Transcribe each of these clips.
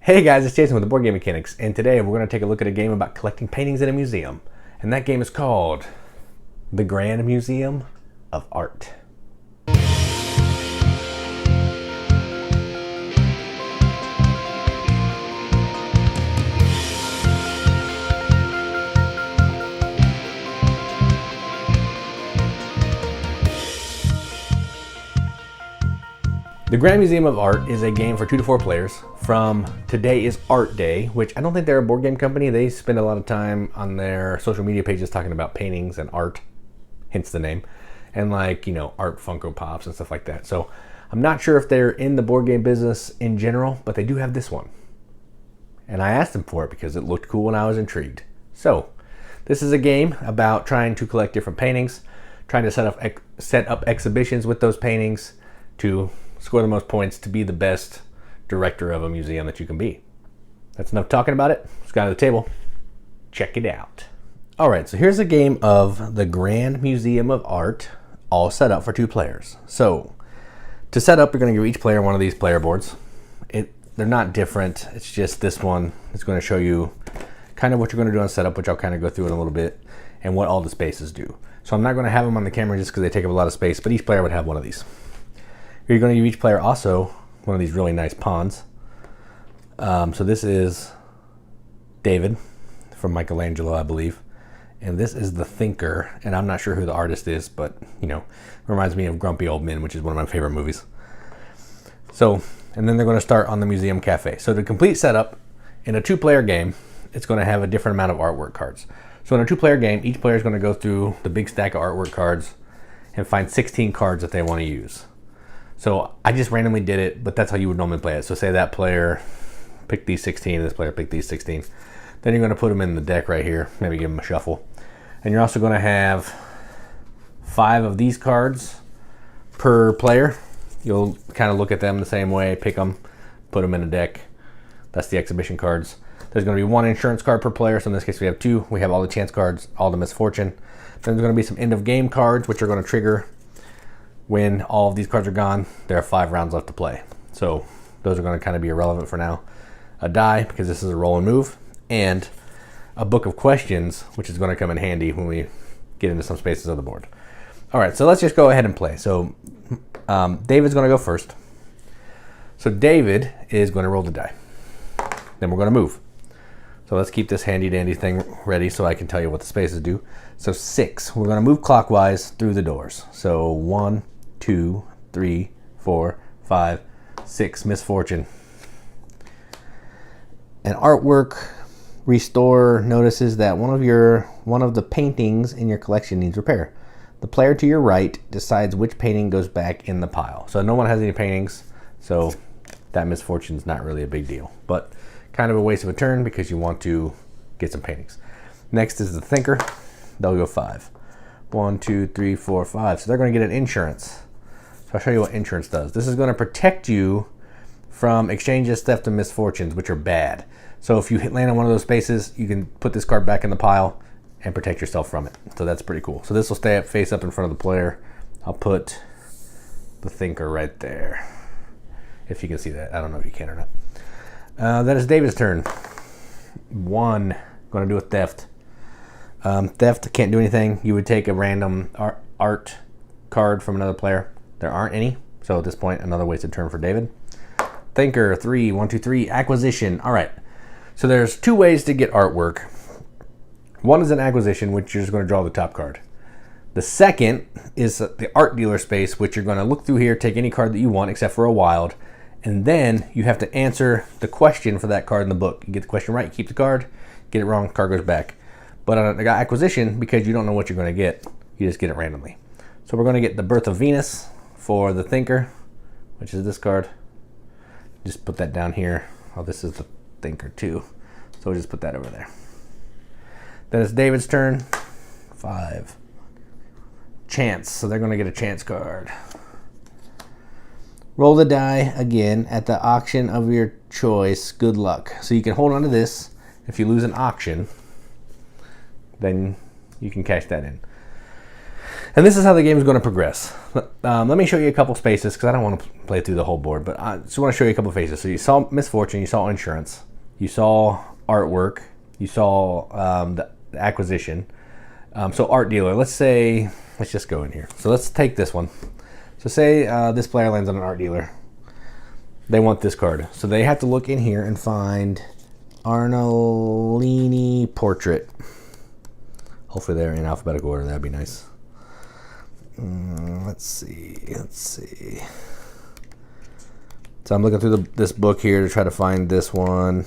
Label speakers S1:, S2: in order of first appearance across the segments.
S1: Hey guys, it's Jason with the Board Game Mechanics, and today we're going to take a look at a game about collecting paintings in a museum. And that game is called The Grand Museum of Art. The Grand Museum of Art is a game for 2 to 4 players from Today is Art Day, which I don't think they're a board game company. They spend a lot of time on their social media pages talking about paintings and art, hence the name, and art Funko Pops and stuff like that. So I'm not sure if they're in the board game business in general, but they do have this one. And I asked them for it because it looked cool and I was intrigued. So this is a game about trying to collect different paintings, trying to set up exhibitions with those paintings to score the most points to be the best director of a museum that you can be. That's enough talking about it. Let's go to the table. Check it out. All right, so here's a game of the Grand Museum of Art, all set up for 2 players. So to set up, you're going to give each player one of these player boards. They're not different. It's just this one is going to show you kind of what you're going to do on setup, which I'll kind of go through in a little bit, and what all the spaces do. So I'm not going to have them on the camera just because they take up a lot of space, but each player would have one of these. You're going to give each player also one of these really nice pawns. So this is David from Michelangelo, I believe. And this is the Thinker. And I'm not sure who the artist is, but, reminds me of Grumpy Old Men, which is one of my favorite movies. So, and then they're going to start on the Museum Cafe. So to complete setup, in a 2-player game, it's going to have a different amount of artwork cards. So in a 2-player game, each player is going to go through the big stack of artwork cards and find 16 cards that they want to use. So I just randomly did it, but that's how you would normally play it. So say that player picked these 16, this player picked these 16. Then you're going to put them in the deck right here, maybe give them a shuffle. And you're also going to have 5 of these cards per player. You'll kind of look at them the same way, pick them, put them in a deck. That's the exhibition cards. There's going to be 1 insurance card per player. So in this case, we have 2. We have all the chance cards, all the misfortune. Then there's going to be some end of game cards, which are going to trigger when all of these cards are gone. There are 5 rounds left to play. So those are going to kind of be irrelevant for now. A die, because this is a roll and move, and a book of questions, which is going to come in handy when we get into some spaces of the board. All right, so let's just go ahead and play. So David's going to go first. So David is going to roll the die. Then we're going to move. So let's keep this handy dandy thing ready so I can tell you what the spaces do. So 6, we're going to move clockwise through the doors. So 1, 2, 3, 4, 5, 6, misfortune. And artwork restore notices that one of the paintings in your collection needs repair. The player to your right decides which painting goes back in the pile. So no one has any paintings, so that misfortune is not really a big deal, but kind of a waste of a turn because you want to get some paintings. Next is the Thinker. They'll go 5. 1, 2, 3, 4, 5. So they're going to get an insurance. So I'll show you what insurance does. This is going to protect you from exchanges, theft, and misfortunes, which are bad. So if you land on one of those spaces, you can put this card back in the pile and protect yourself from it. So that's pretty cool. So this will stay up face up in front of the player. I'll put the Thinker right there. If you can see that. I don't know if you can or not. That is David's turn. 1, going to do a theft. Theft can't do anything. You would take a random art card from another player. There aren't any, so at this point, another wasted turn for David. Thinker, 3, 1, 2, 3, acquisition. All right, so there's 2 ways to get artwork. One is an acquisition, which you're just going to draw the top card. The second is the art dealer space, which you're going to look through here, take any card that you want except for a wild, and then you have to answer the question for that card in the book. You get the question right, you keep the card. Get it wrong, card goes back. But on an acquisition, because you don't know what you're going to get, you just get it randomly. So we're going to get the Birth of Venus for the Thinker, which is this card. Just put that down here. Oh, this is the Thinker too. So we'll just put that over there. Then it's David's turn. 5. Chance. So they're going to get a chance card. Roll the die again at the auction of your choice. Good luck. So you can hold on to this. If you lose an auction, then you can cash that in. And this is how the game is going to progress. Let me show you a couple spaces because I don't want to play through the whole board, but I just want to show you a couple phases. So you saw misfortune, you saw insurance, you saw artwork, you saw the acquisition. So art dealer, let's just go in here. So let's take this one. So say this player lands on an art dealer. They want this card. So they have to look in here and find Arnolini portrait. Hopefully they're in alphabetical order, that'd be nice. Let's see. So I'm looking through this book here to try to find this one.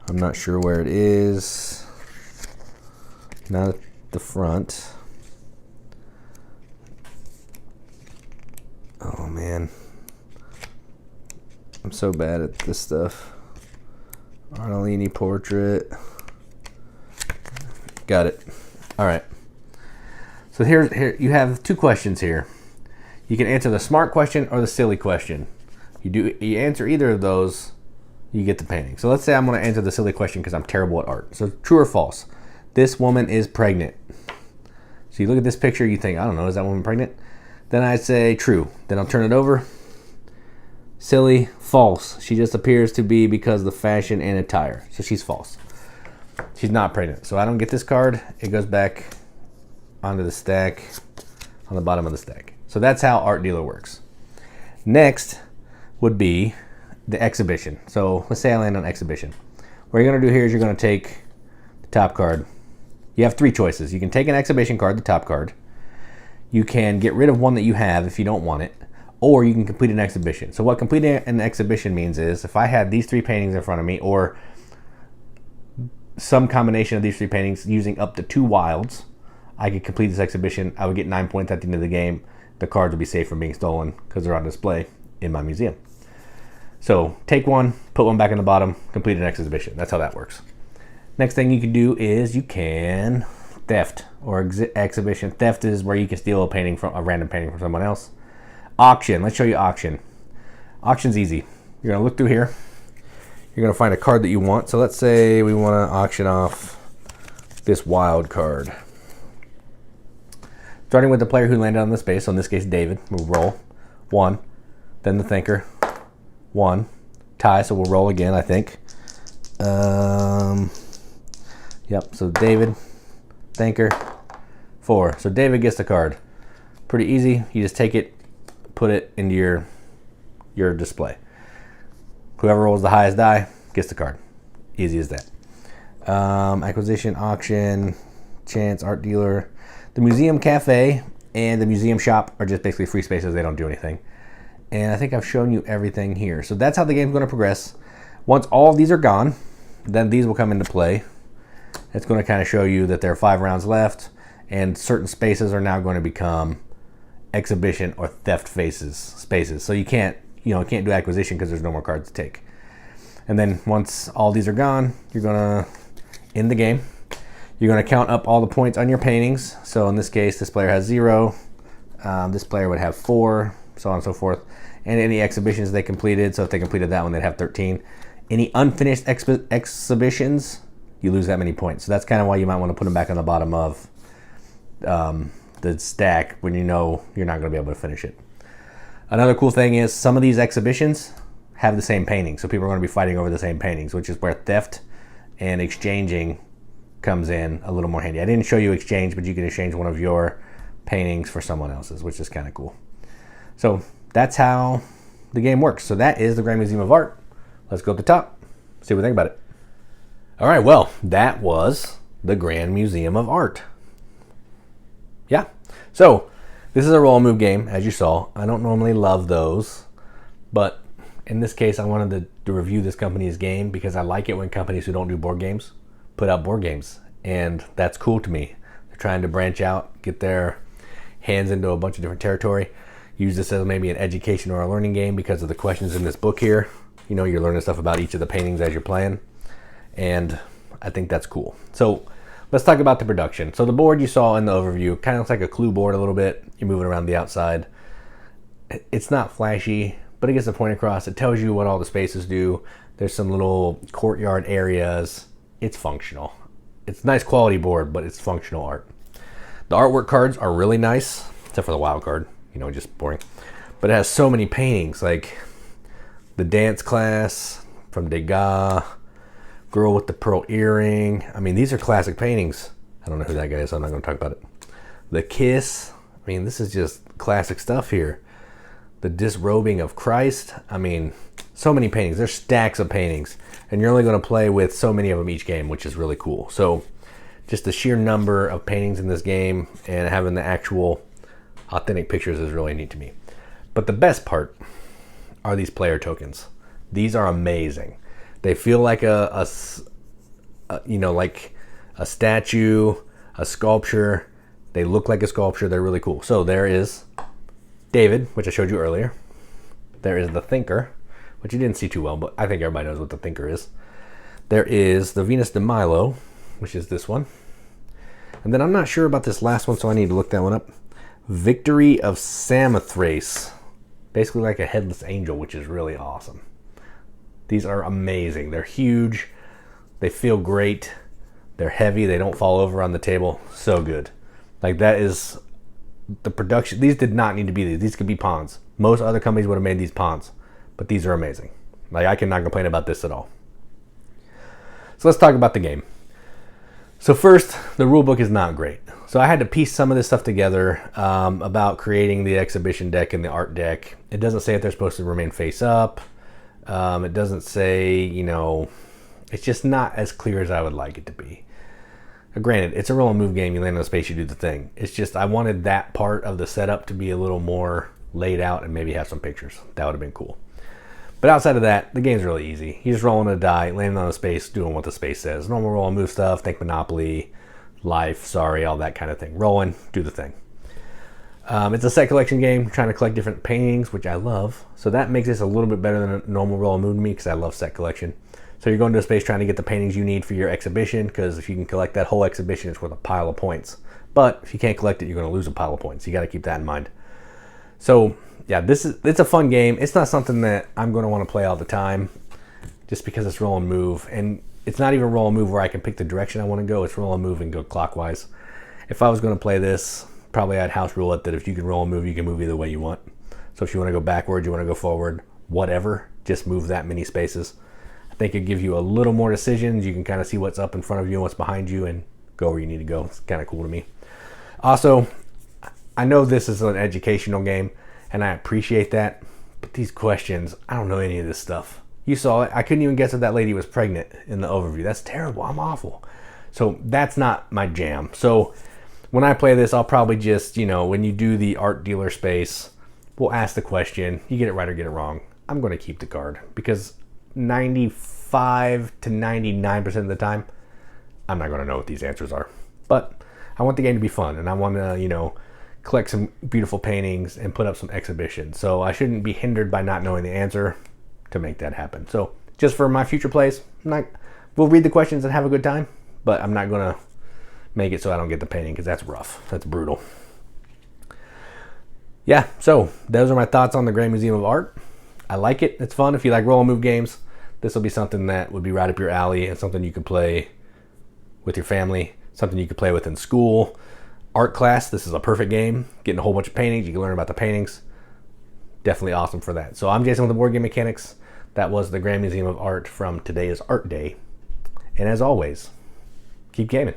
S1: I'm not sure where it is. Not at the front. Oh man. I'm so bad at this stuff. Arnolini portrait. Got it. All right. So here you have two questions here. You can answer the smart question or the silly question. You answer either of those, you get the painting. So let's say I'm going to answer the silly question because I'm terrible at art. So true or false? This woman is pregnant. So you look at this picture, you think, I don't know, is that woman pregnant? Then I say true. Then I'll turn it over. Silly, false. She just appears to be because of the fashion and attire. So she's false. She's not pregnant. So I don't get this card. It goes back onto the stack, on the bottom of the stack. So that's how art dealer works. Next would be the exhibition. So let's say I land on exhibition. What you're going to do here is you're going to take the top card. You have three choices. You can take an exhibition card, the top card. You can get rid of one that you have if you don't want it, or you can complete an exhibition. So what completing an exhibition means is if I had these three paintings in front of me, or some combination of these three paintings using up to 2 wilds, I could complete this exhibition. I would get 9 points at the end of the game. The cards would be safe from being stolen because they're on display in my museum. So take one, put one back in the bottom, complete an exhibition. That's how that works. Next thing you can do is you can theft or exhibition. Theft is where you can steal a random painting from someone else. Auction. Let's show you auction. Auction's easy. You're gonna look through here. You're gonna find a card that you want. So let's say we want to auction off this wild card. Starting with the player who landed on the space, so in this case David, we'll roll 1, then the thinker 1, tie, so we'll roll again, I think. Yep, so David, thinker 4. So David gets the card. Pretty easy. You just take it, put it into your display. Whoever rolls the highest die gets the card. Easy as that. Acquisition, auction, chance, art dealer. The museum cafe and the museum shop are just basically free spaces. They don't do anything. And I think I've shown you everything here. So that's how the game's going to progress. Once all of these are gone, then these will come into play. It's going to kind of show you that there are 5 rounds left, and certain spaces are now going to become exhibition or theft spaces. So you can't do acquisition because there's no more cards to take. And then once all these are gone, you're going to end the game. You're going to count up all the points on your paintings. So in this case, this player has 0. This player would have 4, so on and so forth. And any exhibitions they completed. So if they completed that one, they'd have 13. Any unfinished exhibitions, you lose that many points. So that's kind of why you might want to put them back on the bottom of the stack when you know you're not going to be able to finish it. Another cool thing is some of these exhibitions have the same paintings. So people are going to be fighting over the same paintings, which is where theft and exchanging comes in a little more handy. I didn't show you exchange, but you can exchange one of your paintings for someone else's, which is kind of cool. So that's how the game works. So that is the Grand Museum of Art. Let's go up the top, see what we think about it. All right, well, that was the Grand Museum of Art. Yeah, so this is a roll move game, as you saw. I don't normally love those, but in this case, I wanted to review this company's game because I like it when companies who don't do board games put out board games, and that's cool to me. They're trying to branch out, get their hands into a bunch of different territory, use this as maybe an education or a learning game because of the questions in this book here. You know, you're learning stuff about each of the paintings as you're playing, and I think that's cool. So let's talk about the production. So the board you saw in the overview kind of looks like a clue board a little bit. You're moving around the outside. It's not flashy, but it gets the point across. It tells you what all the spaces do. There's some little courtyard areas. It's functional. It's nice quality board, but it's functional art. The artwork cards are really nice, except for the wild card, you know, just boring. But it has so many paintings, like the dance class from Degas, girl with the pearl earring. I mean, these are classic paintings. I don't know who that guy is, so I'm not going to talk about it. The kiss. I mean, this is just classic stuff here. The disrobing of Christ. I mean, so many paintings. There's stacks of paintings, and you're only going to play with so many of them each game, which is really cool. So just the sheer number of paintings in this game and having the actual authentic pictures is really neat to me. But the best part are these player tokens. These are amazing. They feel like you know, like a statue, a sculpture. They look like a sculpture. They're really cool. So there is David, which I showed you earlier. There is the Thinker, which you didn't see too well, but I think everybody knows what the Thinker is. There is the Venus de Milo, which is this one. And then I'm not sure about this last one, so I need to look that one up. Victory of Samothrace. Basically like a headless angel, which is really awesome. These are amazing. They're huge. They feel great. They're heavy. They don't fall over on the table. So good. Like, that is the production. These did not need to be these. These could be pawns. Most other companies would have made these pawns, but these are amazing. Like, I cannot complain about this at all. So let's talk about the game. So first, the rule book is not great. So I had to piece some of this stuff together about creating the exhibition deck and the art deck. It doesn't say if they're supposed to remain face up. It doesn't say, you know, it's just not as clear as I would like it to be. Granted, it's a roll and move game. You land on a space, you do the thing. It's just I wanted that part of the setup to be a little more laid out and maybe have some pictures. That would have been cool. But outside of that, the game's really easy. You're just rolling a die, landing on a space, doing what the space says. Normal roll and move stuff, think Monopoly, Life, Sorry, all that kind of thing. Rolling, do the thing. It's a set collection game, trying to collect different paintings, which I love. So that makes this a little bit better than a normal roll and move to me, because I love set collection. So you're going to a space trying to get the paintings you need for your exhibition, because if you can collect that whole exhibition, it's worth a pile of points. But if you can't collect it, you're going to lose a pile of points. You got to keep that in mind. So yeah, it's a fun game. It's not something that I'm going to want to play all the time, just because it's roll and move. And it's not even roll and move where I can pick the direction I want to go. It's roll and move and go clockwise. If I was going to play this, probably I'd house rule it that if you can roll and move, you can move either way you want. So if you want to go backwards, you want to go forward, whatever, just move that many spaces. I think it gives you a little more decisions. You can kind of see what's up in front of you and what's behind you and go where you need to go. It's kind of cool to me. Also, I know this is an educational game, and I appreciate that, but these questions, I don't know any of this stuff. You saw it. I couldn't even guess if that lady was pregnant in the overview. That's terrible. I'm awful. So that's not my jam. So when I play this, I'll probably just, you know, when you do the art dealer space, we'll ask the question. You get it right or get it wrong. I'm going to keep the card, because 95 to 99% of the time, I'm not going to know what these answers are. But I want the game to be fun, and I want to, you know, collect some beautiful paintings and put up some exhibitions. So I shouldn't be hindered by not knowing the answer to make that happen. So just for my future plays, we'll read the questions and have a good time, but I'm not going to make it so I don't get the painting, because that's rough. That's brutal. Yeah, so those are my thoughts on the Grand Museum of Art. I like it. It's fun. If you like roll and move games, this will be something that would be right up your alley, and something you can play with your family, something you could play with in school. Art class, this is a perfect game. Getting a whole bunch of paintings, you can learn about the paintings. Definitely awesome for that. So I'm Jason with the Board Game Mechanics. That was the Grand Museum of Art from Today is Art Day. And as always, keep gaming.